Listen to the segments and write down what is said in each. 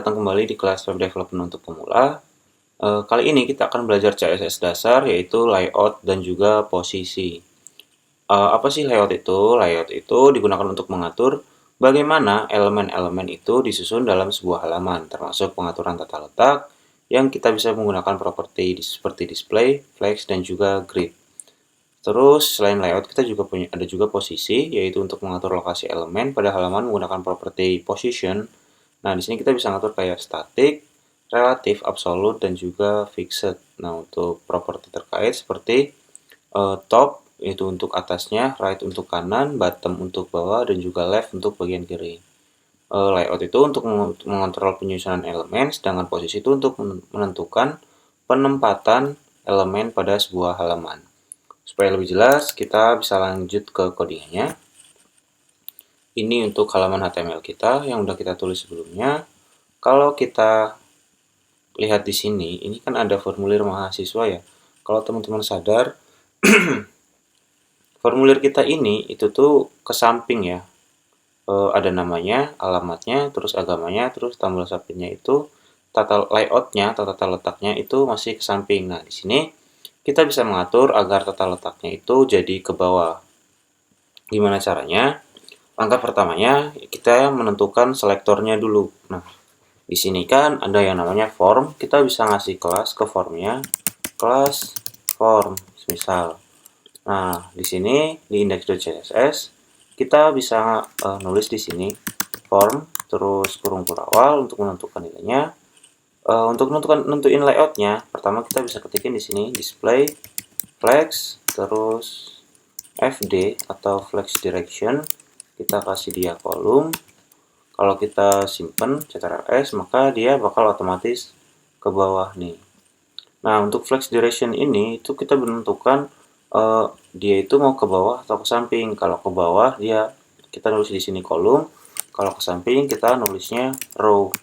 datang kembali di kelas Web Development untuk pemula. Kali ini kita akan belajar CSS dasar, yaitu layout dan juga posisi. Apa sih layout itu? Layout itu digunakan untuk mengatur bagaimana elemen-elemen itu disusun dalam sebuah halaman, termasuk pengaturan tata letak, yang kita bisa menggunakan properti seperti display, flex, dan juga grid. Terus selain layout kita juga ada juga posisi, yaitu untuk mengatur lokasi elemen pada halaman menggunakan properti position. Nah, di sini kita bisa ngatur kayak static, relatif, absolute, dan juga fixed. Nah, untuk properti terkait seperti top itu untuk atasnya, right untuk kanan, bottom untuk bawah, dan juga left untuk bagian kiri. Layout itu untuk mengontrol penyusunan elemen, sedangkan posisi itu untuk menentukan penempatan elemen pada sebuah halaman. Supaya lebih jelas, kita bisa lanjut ke codingnya. Ini untuk halaman HTML kita yang udah kita tulis sebelumnya. Kalau kita lihat di sini, ini kan ada formulir mahasiswa ya. Kalau teman-teman sadar, formulir kita ini itu tuh ke samping ya. Ada namanya, alamatnya, terus agamanya, terus tombol submitnya itu tata layoutnya atau tata letaknya itu masih ke samping. Nah, di sini kita bisa mengatur agar tata letaknya itu jadi ke bawah. Gimana caranya? Langkah pertamanya kita menentukan selektornya dulu. Nah, di sini kan ada yang namanya form, kita bisa ngasih kelas ke formnya, kelas form, misal. Nah, di sini di index.css kita bisa nulis di sini form, terus kurung awal untuk menentukan nilainya. Untuk nentuin layoutnya, pertama kita bisa ketikin di sini display, flex, terus fd atau flex direction. Kita kasih dia kolom. Kalau kita simpen ctrls, maka dia bakal otomatis ke bawah nih. Nah, untuk flex direction ini itu kita menentukan dia itu mau ke bawah atau ke samping. Kalau ke bawah dia kita nulis di sini kolom, kalau ke samping kita nulisnya row.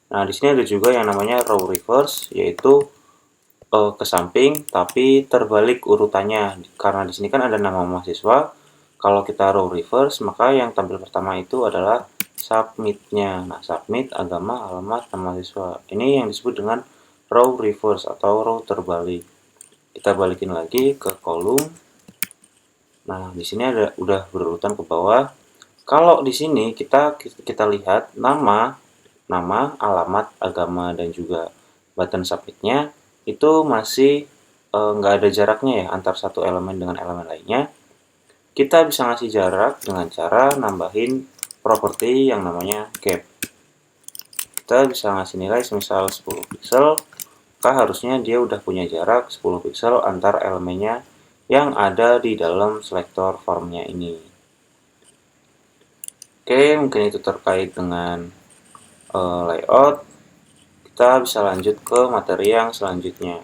Nah, di sini ada juga yang namanya row reverse, yaitu ke samping tapi terbalik urutannya. Karena di sini kan ada nama mahasiswa. Kalau kita row reverse, maka yang tampil pertama itu adalah submit-nya. Nah, submit, agama, alamat, nama mahasiswa. Ini yang disebut dengan row reverse atau row terbalik. Kita balikin lagi ke kolom. Nah, di sini udah berurutan ke bawah. Kalau di sini kita lihat nama, alamat, agama, dan juga button submit-nya itu masih nggak ada jaraknya ya antar satu elemen dengan elemen lainnya. Kita bisa ngasih jarak dengan cara nambahin properti yang namanya gap. Kita bisa ngasih nilai semisal 10 pixel, maka harusnya dia udah punya jarak 10 pixel antar elemennya yang ada di dalam selektor formnya ini. Oke, mungkin itu terkait dengan layout. Kita bisa lanjut ke materi yang selanjutnya.